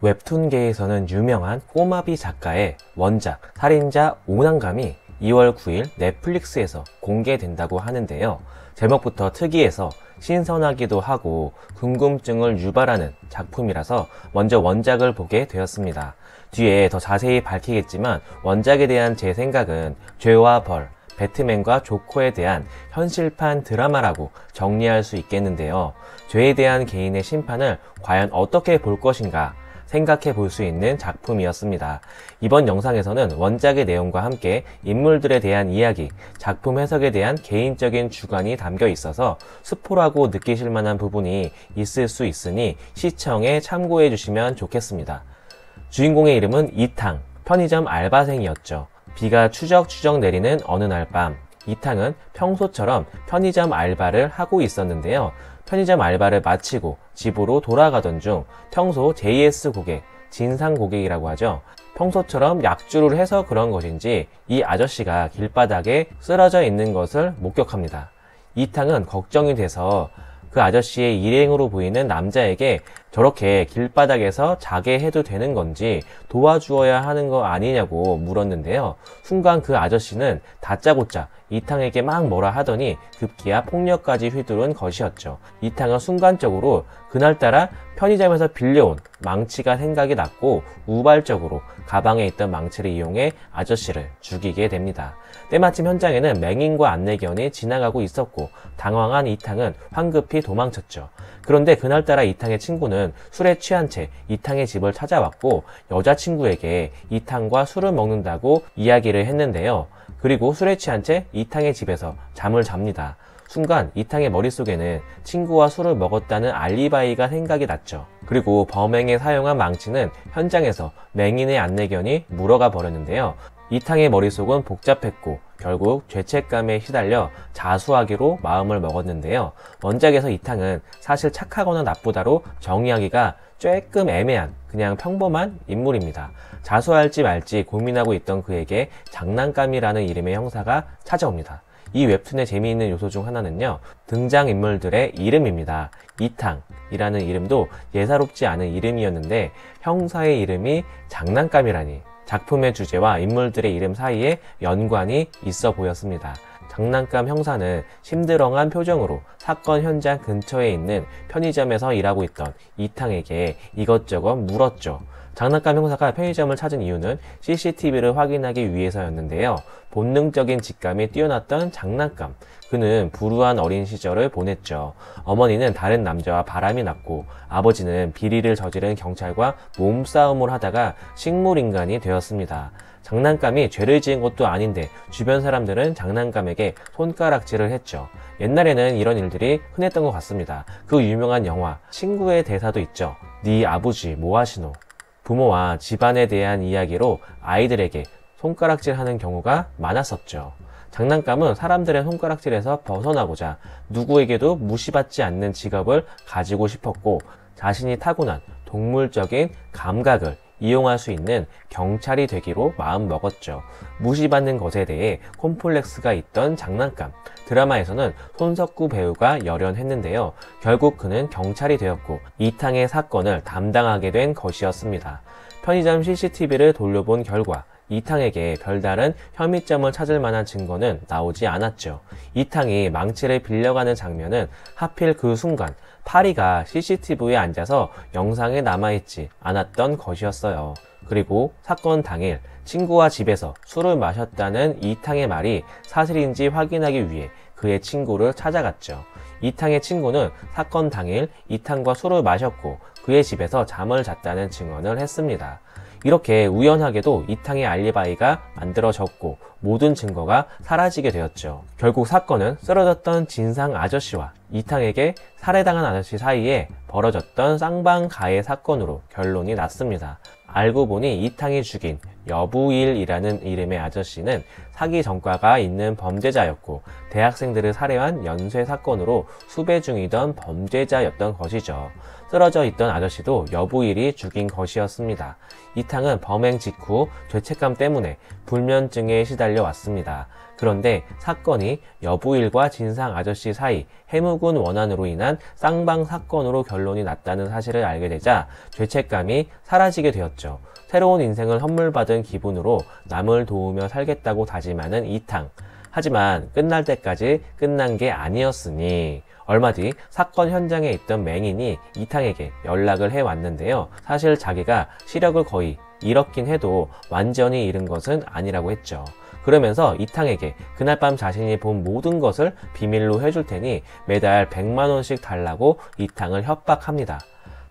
웹툰계에서는 유명한 꼬마비 작가의 원작 살인자 오난감이 2월 9일 넷플릭스에서 공개된다고 하는데요. 제목부터 특이해서 신선하기도 하고 궁금증을 유발하는 작품이라서 먼저 원작을 보게 되었습니다. 뒤에 더 자세히 밝히겠지만 원작에 대한 제 생각은 죄와 벌, 배트맨과 조커에 대한 현실판 드라마라고 정리할 수 있겠는데요. 죄에 대한 개인의 심판을 과연 어떻게 볼 것인가 생각해 볼 수 있는 작품이었습니다. 이번 영상에서는 원작의 내용과 함께 인물들에 대한 이야기, 작품 해석에 대한 개인적인 주관이 담겨 있어서 스포라고 느끼실 만한 부분이 있을 수 있으니 시청에 참고해 주시면 좋겠습니다. 주인공의 이름은 이탕, 편의점 알바생이었죠. 비가 추적추적 내리는 어느 날 밤, 이탕은 평소처럼 편의점 알바를 하고 있었는데요. 편의점 알바를 마치고 집으로 돌아가던 중 평소 JS 고객, 진상 고객이라고 하죠. 평소처럼 약주를 해서 그런 것인지 이 아저씨가 길바닥에 쓰러져 있는 것을 목격합니다. 이탕은 걱정이 돼서 그 아저씨의 일행으로 보이는 남자에게 저렇게 길바닥에서 자게 해도 되는 건지 도와주어야 하는 거 아니냐고 물었는데요. 순간 그 아저씨는 다짜고짜 이탕에게 막 뭐라 하더니 급기야 폭력까지 휘두른 것이었죠. 이탕은 순간적으로 그날따라 편의점에서 빌려온 망치가 생각이 났고 우발적으로 가방에 있던 망치를 이용해 아저씨를 죽이게 됩니다. 때마침 현장에는 맹인과 안내견이 지나가고 있었고 당황한 이탕은 황급히 도망쳤죠. 그런데 그날따라 이탕의 친구는 술에 취한 채 이탕의 집을 찾아왔고 여자친구에게 이탕과 술을 먹는다고 이야기를 했는데요. 그리고 술에 취한 채 이탕의 집에서 잠을 잡니다. 순간 이탕의 머릿속에는 친구와 술을 먹었다는 알리바이가 생각이 났죠. 그리고 범행에 사용한 망치는 현장에서 맹인의 안내견이 물어가 버렸는데요. 이탕의 머릿속은 복잡했고 결국 죄책감에 시달려 자수하기로 마음을 먹었는데요. 원작에서 이탕은 사실 착하거나 나쁘다로 정의하기가 조금 애매한 그냥 평범한 인물입니다. 자수할지 말지 고민하고 있던 그에게 장난감이라는 이름의 형사가 찾아옵니다. 이 웹툰의 재미있는 요소 중 하나는요, 등장인물들의 이름입니다. 이탕이라는 이름도 예사롭지 않은 이름이었는데 형사의 이름이 장난감이라니 작품의 주제와 인물들의 이름 사이에 연관이 있어 보였습니다. 장난감 형사는 심드렁한 표정으로 사건 현장 근처에 있는 편의점에서 일하고 있던 이탕에게 이것저것 물었죠. 장난감 형사가 편의점을 찾은 이유는 CCTV를 확인하기 위해서였는데요. 본능적인 직감이 뛰어났던 장난감. 그는 불우한 어린 시절을 보냈죠. 어머니는 다른 남자와 바람이 났고 아버지는 비리를 저지른 경찰과 몸싸움을 하다가 식물인간이 되었습니다. 장난감이 죄를 지은 것도 아닌데 주변 사람들은 장난감에게 손가락질을 했죠. 옛날에는 이런 일들이 흔했던 것 같습니다. 그 유명한 영화 친구의 대사도 있죠. 네 아버지 뭐하시노? 부모와 집안에 대한 이야기로 아이들에게 손가락질하는 경우가 많았었죠. 장난감은 사람들의 손가락질에서 벗어나고자 누구에게도 무시받지 않는 직업을 가지고 싶었고 자신이 타고난 동물적인 감각을 이용할 수 있는 경찰이 되기로 마음먹었죠. 무시받는 것에 대해 콤플렉스가 있던 장난감. 드라마에서는 손석구 배우가 열연했는데요. 결국 그는 경찰이 되었고 이탕의 사건을 담당하게 된 것이었습니다. 편의점 CCTV를 돌려본 결과 이탕에게 별다른 혐의점을 찾을 만한 증거는 나오지 않았죠. 이탕이 망치를 빌려가는 장면은 하필 그 순간 파리가 CCTV에 앉아서 영상에 남아있지 않았던 것이었어요. 그리고 사건 당일 친구와 집에서 술을 마셨다는 이탕의 말이 사실인지 확인하기 위해 그의 친구를 찾아갔죠. 이탕의 친구는 사건 당일 이탕과 술을 마셨고 그의 집에서 잠을 잤다는 증언을 했습니다. 이렇게 우연하게도 이탕의 알리바이가 만들어졌고 모든 증거가 사라지게 되었죠. 결국 사건은 쓰러졌던 진상 아저씨와 이탕에게 살해당한 아저씨 사이에 벌어졌던 쌍방가해 사건으로 결론이 났습니다. 알고 보니 이탕이 죽인 여부일이라는 이름의 아저씨는 사기 전과가 있는 범죄자였고 대학생들을 살해한 연쇄 사건으로 수배 중이던 범죄자였던 것이죠. 쓰러져 있던 아저씨도 여부일이 죽인 것이었습니다. 이탕은 범행 직후 죄책감 때문에 불면증에 시달려 왔습니다. 그런데 사건이 여부일과 진상 아저씨 사이 해묵은 원한으로 인한 쌍방 사건으로 결론이 났다는 사실을 알게 되자 죄책감이 사라지게 되었죠. 새로운 인생을 선물받은 기분으로 남을 도우며 살겠다고 다짐하는 이탕. 하지만 끝날 때까지 끝난 게 아니었으니 얼마 뒤 사건 현장에 있던 맹인이 이탕에게 연락을 해왔는데요. 사실 자기가 시력을 거의 잃었긴 해도 완전히 잃은 것은 아니라고 했죠. 그러면서 이탕에게 그날 밤 자신이 본 모든 것을 비밀로 해줄 테니 매달 100만 원씩 달라고 이탕을 협박합니다.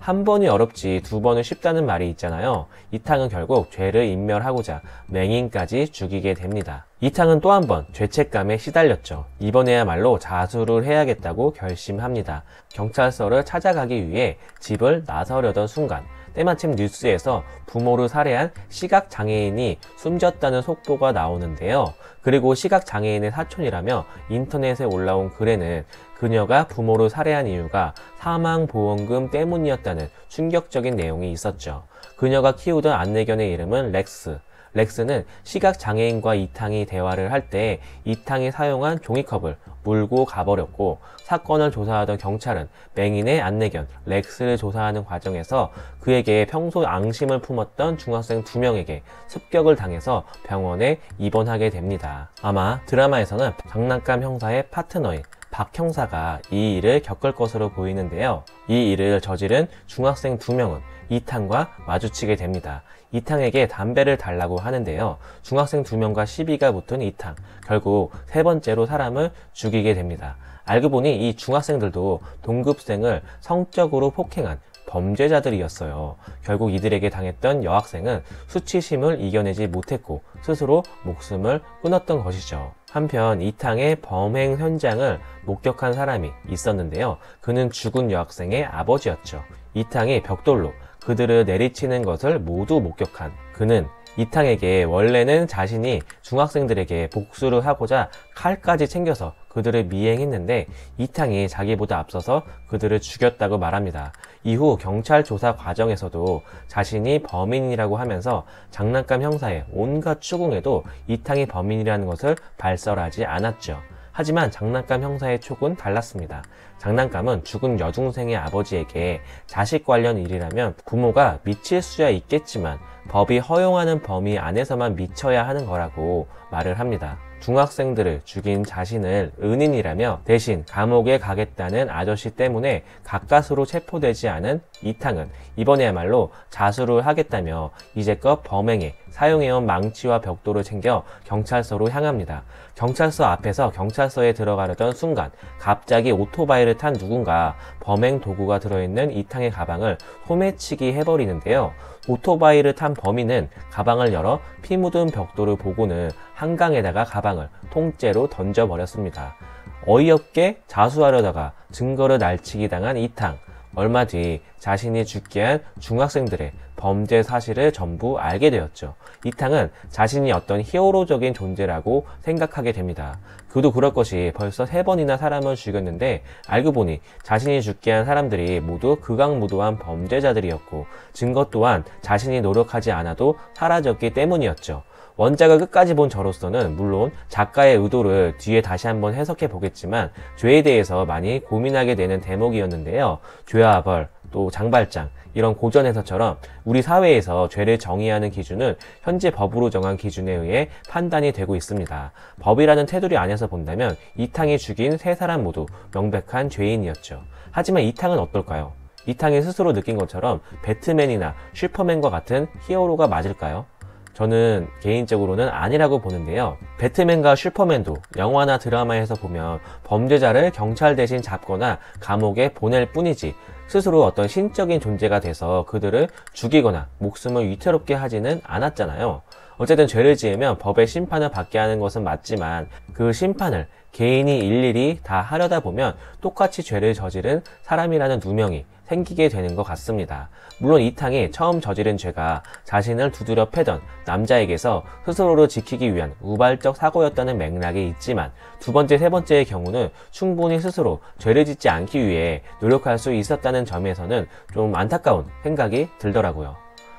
한 번이 어렵지 두 번은 쉽다는 말이 있잖아요. 이탕은 결국 죄를 인멸하고자 맹인까지 죽이게 됩니다. 이탕은 또 한 번 죄책감에 시달렸죠. 이번에야말로 자수를 해야겠다고 결심합니다. 경찰서를 찾아가기 위해 집을 나서려던 순간 때마침 뉴스에서 부모를 살해한 시각장애인이 숨졌다는 속보가 나오는데요. 그리고 시각장애인의 사촌이라며 인터넷에 올라온 글에는 그녀가 부모를 살해한 이유가 사망보험금 때문이었다는 충격적인 내용이 있었죠. 그녀가 키우던 안내견의 이름은 렉스. 렉스는 시각장애인과 이탕이 대화를 할 때 이탕이 사용한 종이컵을 물고 가버렸고 사건을 조사하던 경찰은 맹인의 안내견 렉스를 조사하는 과정에서 그에게 평소 앙심을 품었던 중학생 2명에게 습격을 당해서 병원에 입원하게 됩니다. 아마 드라마에서는 장난감 형사의 파트너인 박 형사가 이 일을 겪을 것으로 보이는데요. 이 일을 저지른 중학생 2명은 이탕과 마주치게 됩니다. 이탕에게 담배를 달라고 하는데요. 중학생 2명과 시비가 붙은 이탕, 결국 세 번째로 사람을 죽이게 됩니다. 알고 보니 이 중학생들도 동급생을 성적으로 폭행한 범죄자들이었어요. 결국 이들에게 당했던 여학생은 수치심을 이겨내지 못했고 스스로 목숨을 끊었던 것이죠. 한편 이탕의 범행 현장을 목격한 사람이 있었는데요. 그는 죽은 여학생의 아버지였죠. 이탕이 벽돌로 그들을 내리치는 것을 모두 목격한 그는 이탕에게 원래는 자신이 중학생들에게 복수를 하고자 칼까지 챙겨서 그들을 미행했는데 이탕이 자기보다 앞서서 그들을 죽였다고 말합니다. 이후 경찰 조사 과정에서도 자신이 범인이라고 하면서 장난감 형사의 온갖 추궁에도 이탕이 범인이라는 것을 발설하지 않았죠. 하지만 장난감 형사의 촉은 달랐습니다. 장난감은 죽은 여중생의 아버지에게 자식 관련 일이라면 부모가 미칠 수야 있겠지만 법이 허용하는 범위 안에서만 미쳐야 하는 거라고 말을 합니다. 중학생들을 죽인 자신을 은인이라며 대신 감옥에 가겠다는 아저씨 때문에 가까스로 체포되지 않은 이탕은 이번에야말로 자수를 하겠다며 이제껏 범행에 사용해온 망치와 벽돌을 챙겨 경찰서로 향합니다. 경찰서 앞에서 경찰서에 들어가려던 순간 갑자기 오토바이를 탄 누군가 범행 도구가 들어있는 이탕의 가방을 소매치기 해버리는데요. 오토바이를 탄 범인은 가방을 열어 피 묻은 벽돌을 보고는 한강에다가 가방을 통째로 던져버렸습니다. 어이없게 자수하려다가 증거를 날치기 당한 이탕. 얼마 뒤 자신이 죽게 한 중학생들의 범죄 사실을 전부 알게 되었죠. 이탕은 자신이 어떤 히어로적인 존재라고 생각하게 됩니다. 그도 그럴 것이 벌써 3번이나 사람을 죽였는데 알고 보니 자신이 죽게 한 사람들이 모두 극악무도한 범죄자들이었고 증거 또한 자신이 노력하지 않아도 사라졌기 때문이었죠. 원작을 끝까지 본 저로서는 물론 작가의 의도를 뒤에 다시 한번 해석해 보겠지만 죄에 대해서 많이 고민하게 되는 대목이었는데요. 죄와 벌, 또 장발장 이런 고전에서처럼 우리 사회에서 죄를 정의하는 기준은 현재 법으로 정한 기준에 의해 판단이 되고 있습니다. 법이라는 테두리 안에서 본다면 이탕이 죽인 3사람 모두 명백한 죄인이었죠. 하지만 이탕은 어떨까요? 이탕이 스스로 느낀 것처럼 배트맨이나 슈퍼맨과 같은 히어로가 맞을까요? 저는 개인적으로는 아니라고 보는데요. 배트맨과 슈퍼맨도 영화나 드라마에서 보면 범죄자를 경찰 대신 잡거나 감옥에 보낼 뿐이지 스스로 어떤 신적인 존재가 돼서 그들을 죽이거나 목숨을 위태롭게 하지는 않았잖아요. 어쨌든 죄를 지으면 법의 심판을 받게 하는 것은 맞지만 그 심판을 개인이 일일이 다 하려다 보면 똑같이 죄를 저지른 사람이라는 누명이 생기게 되는 것 같습니다. 물론 이탕이 처음 저지른 죄가 자신을 두드려 패던 남자에게서 스스로를 지키기 위한 우발적 사고였다는 맥락이 있지만 두 번째, 세 번째의 경우는 충분히 스스로 죄를 짓지 않기 위해 노력할 수 있었다는 점에서는 좀 안타까운 생각이 들더라고요.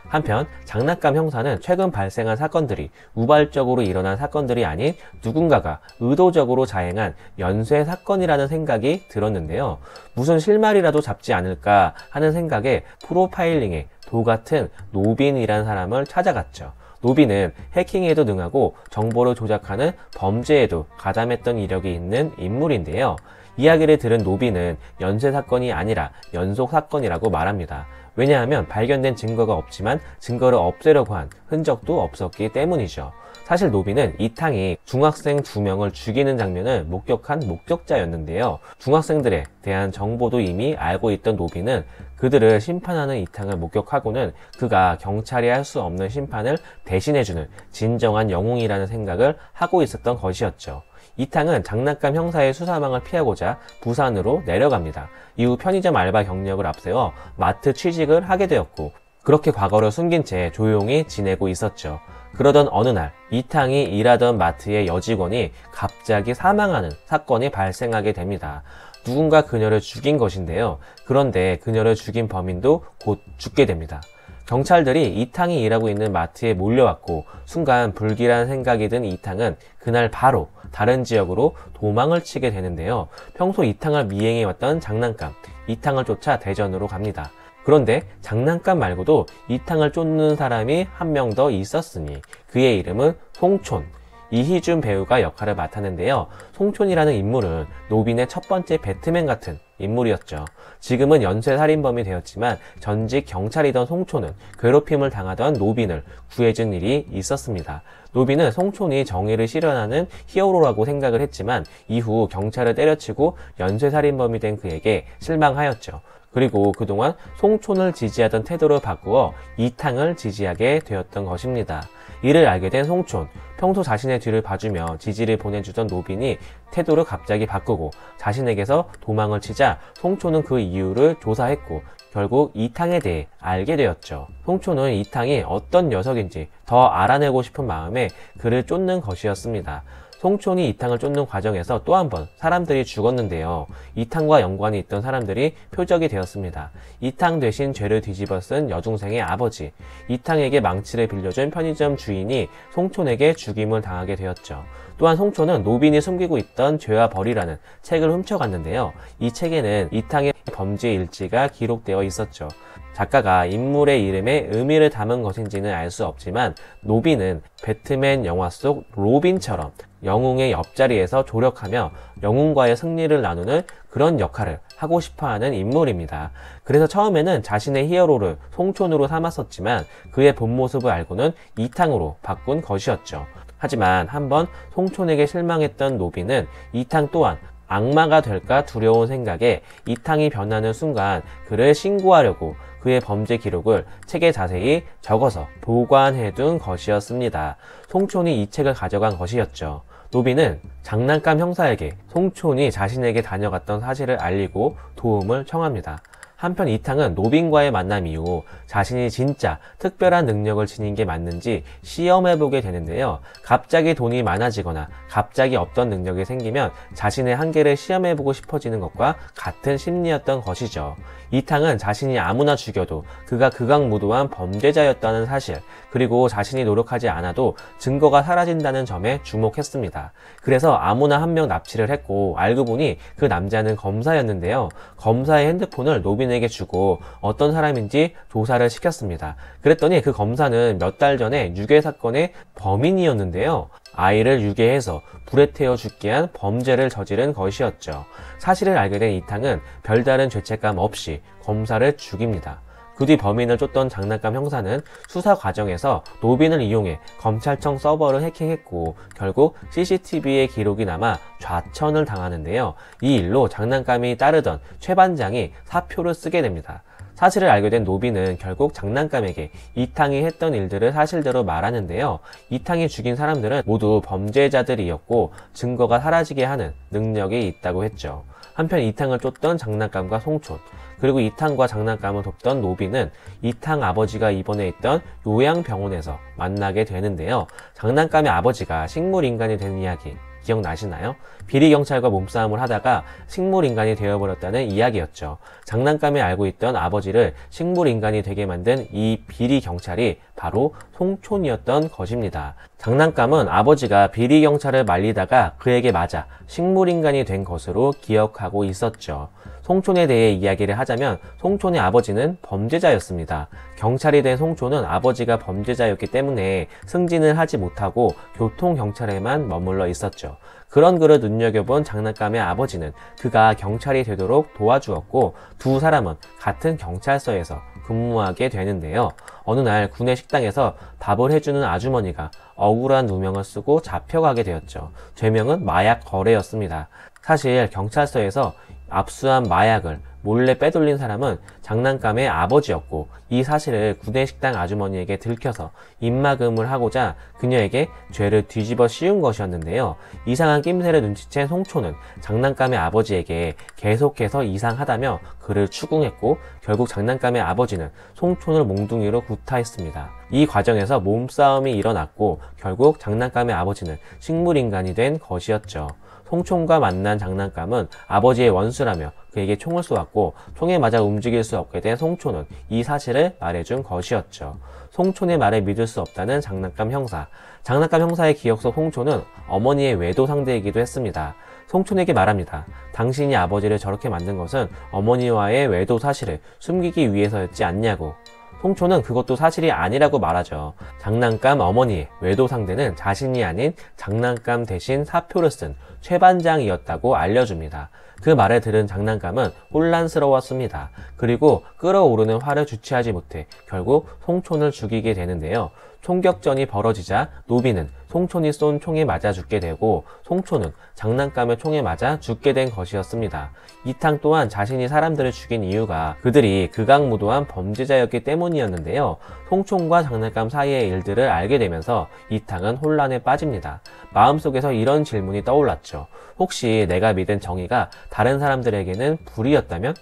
한편 장난감 형사는 최근 발생한 사건들이 우발적으로 일어난 사건들이 아닌 누군가가 의도적으로 자행한 연쇄 사건이라는 생각이 들었는데요. 무슨 실마리라도 잡지 않을까 하는 생각에 프로파일링의 도 같은 노빈이라는 사람을 찾아갔죠. 노빈은 해킹에도 능하고 정보를 조작하는 범죄에도 가담했던 이력이 있는 인물인데요. 이야기를 들은 노빈은 연쇄 사건이 아니라 연속 사건이라고 말합니다. 왜냐하면 발견된 증거가 없지만 증거를 없애려고 한 흔적도 없었기 때문이죠. 사실 노빈은 이탕이 중학생 2명을 죽이는 장면을 목격한 목격자였는데요. 중학생들에 대한 정보도 이미 알고 있던 노빈은 그들을 심판하는 이탕을 목격하고는 그가 경찰이 할 수 없는 심판을 대신해주는 진정한 영웅이라는 생각을 하고 있었던 것이었죠. 이탕은 장난감 형사의 수사망을 피하고자 부산으로 내려갑니다. 이후 편의점 알바 경력을 앞세워 마트 취직을 하게 되었고 그렇게 과거를 숨긴 채 조용히 지내고 있었죠. 그러던 어느 날 이탕이 일하던 마트의 여직원이 갑자기 사망하는 사건이 발생하게 됩니다. 누군가 그녀를 죽인 것인데요. 그런데 그녀를 죽인 범인도 곧 죽게 됩니다. 경찰들이 이탕이 일하고 있는 마트에 몰려왔고 순간 불길한 생각이 든 이탕은 그날 바로 다른 지역으로 도망을 치게 되는데요. 평소 이탕을 미행해왔던 장난감 이탕을 쫓아 대전으로 갑니다. 그런데 장난감 말고도 이탕을 쫓는 사람이 한 명 더 있었으니 그의 이름은 송촌. 이희준 배우가 역할을 맡았는데요. 송촌이라는 인물은 노빈의 첫 번째 배트맨 같은 인물이었죠. 지금은 연쇄살인범이 되었지만 전직 경찰이던 송촌은 괴롭힘을 당하던 노빈을 구해준 일이 있었습니다. 노빈은 송촌이 정의를 실현하는 히어로라고 생각을 했지만 이후 경찰을 때려치고 연쇄살인범이 된 그에게 실망하였죠. 그리고 그동안 송촌을 지지하던 태도를 바꾸어 이탕을 지지하게 되었던 것입니다. 이를 알게 된 송촌, 평소 자신의 뒤를 봐주며 지지를 보내주던 노빈이 태도를 갑자기 바꾸고 자신에게서 도망을 치자 송촌은 그 이유를 조사했고 결국 이탕에 대해 알게 되었죠. 송촌은 이탕이 어떤 녀석인지 더 알아내고 싶은 마음에 그를 쫓는 것이었습니다. 송촌이 이탕을 쫓는 과정에서 또 한 번 사람들이 죽었는데요. 이탕과 연관이 있던 사람들이 표적이 되었습니다. 이탕 대신 죄를 뒤집어 쓴 여중생의 아버지, 이탕에게 망치를 빌려준 편의점 주인이 송촌에게 죽임을 당하게 되었죠. 또한 송촌은 노빈이 숨기고 있던 죄와 벌이라는 책을 훔쳐갔는데요. 이 책에는 이탕의 범죄 일지가 기록되어 있었죠. 작가가 인물의 이름에 의미를 담은 것인지는 알 수 없지만 노빈은 배트맨 영화 속 로빈처럼 영웅의 옆자리에서 조력하며 영웅과의 승리를 나누는 그런 역할을 하고 싶어하는 인물입니다. 그래서 처음에는 자신의 히어로를 송촌으로 삼았었지만 그의 본 모습을 알고는 이탕으로 바꾼 것이었죠. 하지만 한번 송촌에게 실망했던 노빈은 이탕 또한 악마가 될까 두려운 생각에 이탕이 변하는 순간 그를 신고하려고 그의 범죄 기록을 책에 자세히 적어서 보관해둔 것이었습니다. 송촌이 이 책을 가져간 것이었죠. 노빈은 장난감 형사에게 송촌이 자신에게 다녀갔던 사실을 알리고 도움을 청합니다. 한편 이탕은 노빈과의 만남 이후 자신이 진짜 특별한 능력을 지닌 게 맞는지 시험해보게 되는데요. 갑자기 돈이 많아지거나 갑자기 없던 능력이 생기면 자신의 한계를 시험해보고 싶어지는 것과 같은 심리였던 것이죠. 이탕은 자신이 아무나 죽여도 그가 극악무도한 범죄자였다는 사실, 그리고 자신이 노력하지 않아도 증거가 사라진다는 점에 주목했습니다. 그래서 아무나 한 명 납치를 했고 알고 보니 그 남자는 검사였는데요. 검사의 핸드폰을 노빈에게 주고 어떤 사람인지 조사를 시켰습니다. 그랬더니 그 검사는 몇 달 전에 유괴 사건의 범인이었는데요. 아이를 유괴해서 불에 태워 죽게 한 범죄를 저지른 것이었죠. 사실을 알게 된 이탕은 별다른 죄책감 없이 검사를 죽입니다. 그 뒤 범인을 쫓던 장난감 형사는 수사 과정에서 노빈을 이용해 검찰청 서버를 해킹했고 결국 CCTV의 기록이 남아 좌천을 당하는데요. 이 일로 장난감이 따르던 최 반장이 사표를 쓰게 됩니다. 사실을 알게 된 노비는 결국 장난감에게 이탕이 했던 일들을 사실대로 말하는데요. 이탕이 죽인 사람들은 모두 범죄자들이었고 증거가 사라지게 하는 능력이 있다고 했죠. 한편 이탕을 쫓던 장난감과 송촌, 그리고 이탕과 장난감을 돕던 노비는 이탕 아버지가 입원해 있던 요양병원에서 만나게 되는데요. 장난감의 아버지가 식물인간이 되는 이야기 기억나시나요? 비리경찰과 몸싸움을 하다가 식물인간이 되어버렸다는 이야기였죠. 장난감에 알고 있던 아버지를 식물인간이 되게 만든 이 비리경찰이 바로 송촌이었던 것입니다. 장난감은 아버지가 비리경찰을 말리다가 그에게 맞아 식물인간이 된 것으로 기억하고 있었죠. 송촌에 대해 이야기를 하자면 송촌의 아버지는 범죄자였습니다. 경찰이 된 송촌은 아버지가 범죄자였기 때문에 승진을 하지 못하고 교통경찰에만 머물러 있었죠. 그런 그를 눈여겨본 장난감의 아버지는 그가 경찰이 되도록 도와주었고 두 사람은 같은 경찰서에서 근무하게 되는데요. 어느 날 구내 식당에서 밥을 해주는 아주머니가 억울한 누명을 쓰고 잡혀가게 되었죠. 죄명은 마약 거래였습니다. 사실 경찰서에서 압수한 마약을 몰래 빼돌린 사람은 장난감의 아버지였고 이 사실을 구내식당 아주머니에게 들켜서 입막음을 하고자 그녀에게 죄를 뒤집어 씌운 것이었는데요. 이상한 낌새를 눈치챈 송초는 장난감의 아버지에게 계속해서 이상하다며 그를 추궁했고 결국 장난감의 아버지는 송촌을 몽둥이로 구타했습니다. 이 과정에서 몸싸움이 일어났고 결국 장난감의 아버지는 식물인간이 된 것이었죠. 송촌과 만난 장난감은 아버지의 원수라며 그에게 총을 쏘았고 총에 맞아 움직일 수 없게 된 송촌은 이 사실을 말해준 것이었죠. 송촌의 말을 믿을 수 없다는 장난감 형사. 장난감 형사의 기억 속 송촌은 어머니의 외도 상대이기도 했습니다. 송촌에게 말합니다. 당신이 아버지를 저렇게 만든 것은 어머니와의 외도 사실을 숨기기 위해서였지 않냐고. 송촌은 그것도 사실이 아니라고 말하죠. 장난감 어머니의 외도 상대는 자신이 아닌 장난감 대신 사표를 쓴 최반장이었다고 알려줍니다. 그 말을 들은 장난감은 혼란스러웠습니다. 그리고 끓어오르는 화를 주체하지 못해 결국 송촌을 죽이게 되는데요. 총격전이 벌어지자 노비는 송촌이 쏜 총에 맞아 죽게 되고 송촌은 장난감의 총에 맞아 죽게 된 것이었습니다. 이탕 또한 자신이 사람들을 죽인 이유가 그들이 극악무도한 범죄자였기 때문이었는데요. 송촌과 장난감 사이의 일들을 알게 되면서 이탕은 혼란에 빠집니다. 마음속에서 이런 질문이 떠올랐죠. 혹시 내가 믿은 정의가 다른 사람들에게는 불이었다면?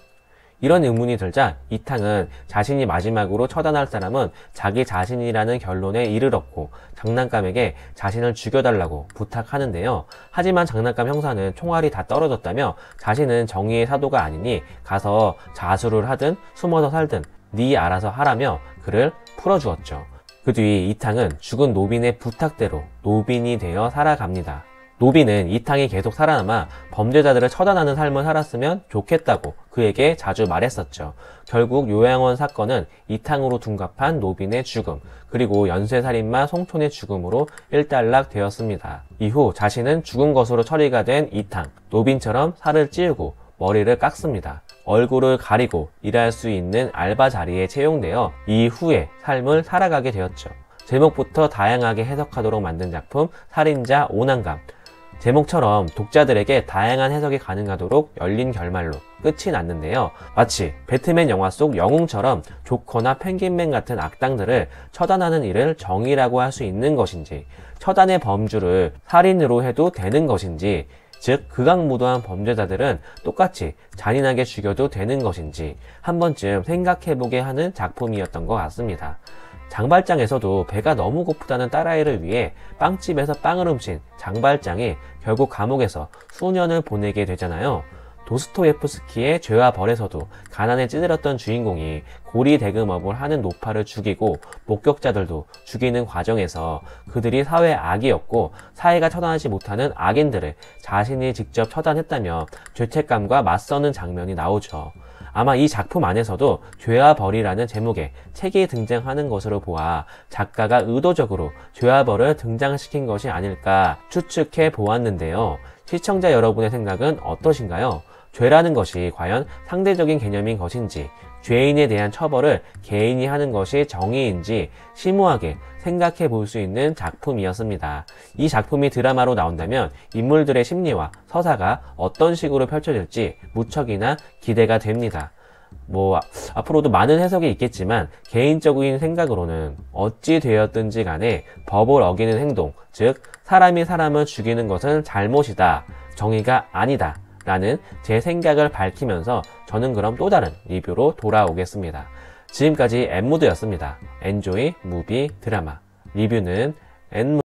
이런 의문이 들자 이탕은 자신이 마지막으로 처단할 사람은 자기 자신이라는 결론에 이르렀고 장난감에게 자신을 죽여달라고 부탁하는데요. 하지만 장난감 형사는 총알이 다 떨어졌다며 자신은 정의의 사도가 아니니 가서 자수를 하든 숨어서 살든 네 알아서 하라며 그를 풀어주었죠. 그 뒤 이탕은 죽은 노빈의 부탁대로 노빈이 되어 살아갑니다. 노비는 이탕이 계속 살아남아 범죄자들을 처단하는 삶을 살았으면 좋겠다고 그에게 자주 말했었죠. 결국 요양원 사건은 이탕으로 둔갑한 노빈의 죽음, 그리고 연쇄살인마 송촌의 죽음으로 일단락되었습니다. 이후 자신은 죽은 것으로 처리가 된 이탕, 노빈처럼 살을 찌우고 머리를 깎습니다. 얼굴을 가리고 일할 수 있는 알바 자리에 채용되어 이후의 삶을 살아가게 되었죠. 제목부터 다양하게 해석하도록 만든 작품 살인자 오난감. 제목처럼 독자들에게 다양한 해석이 가능하도록 열린 결말로 끝이 났는데요. 마치 배트맨 영화 속 영웅처럼 조커나 펭귄맨 같은 악당들을 처단하는 일을 정의라고 할 수 있는 것인지, 처단의 범주를 살인으로 해도 되는 것인지, 즉 극악무도한 범죄자들은 똑같이 잔인하게 죽여도 되는 것인지 한 번쯤 생각해보게 하는 작품이었던 것 같습니다. 장발장에서도 배가 너무 고프다는 딸아이를 위해 빵집에서 빵을 훔친 장발장이 결국 감옥에서 수년을 보내게 되잖아요. 도스토예프스키의 죄와 벌에서도 가난에 찌들었던 주인공이 고리 대금업을 하는 노파를 죽이고 목격자들도 죽이는 과정에서 그들이 사회의 악이었고 사회가 처단하지 못하는 악인들을 자신이 직접 처단했다며 죄책감과 맞서는 장면이 나오죠. 아마 이 작품 안에서도 죄와 벌이라는 제목의 책이 등장하는 것으로 보아 작가가 의도적으로 죄와 벌을 등장시킨 것이 아닐까 추측해 보았는데요. 시청자 여러분의 생각은 어떠신가요? 죄라는 것이 과연 상대적인 개념인 것인지, 죄인에 대한 처벌을 개인이 하는 것이 정의인지 심오하게 생각해 볼 수 있는 작품이었습니다. 이 작품이 드라마로 나온다면 인물들의 심리와 서사가 어떤 식으로 펼쳐질지 무척이나 기대가 됩니다. 앞으로도 많은 해석이 있겠지만 개인적인 생각으로는 어찌 되었든지 간에 법을 어기는 행동, 즉 사람이 사람을 죽이는 것은 잘못이다, 정의가 아니다 라는 제 생각을 밝히면서 저는 그럼 또 다른 리뷰로 돌아오겠습니다. 지금까지 엔무드였습니다. 엔조이 무비 드라마 리뷰는 엔무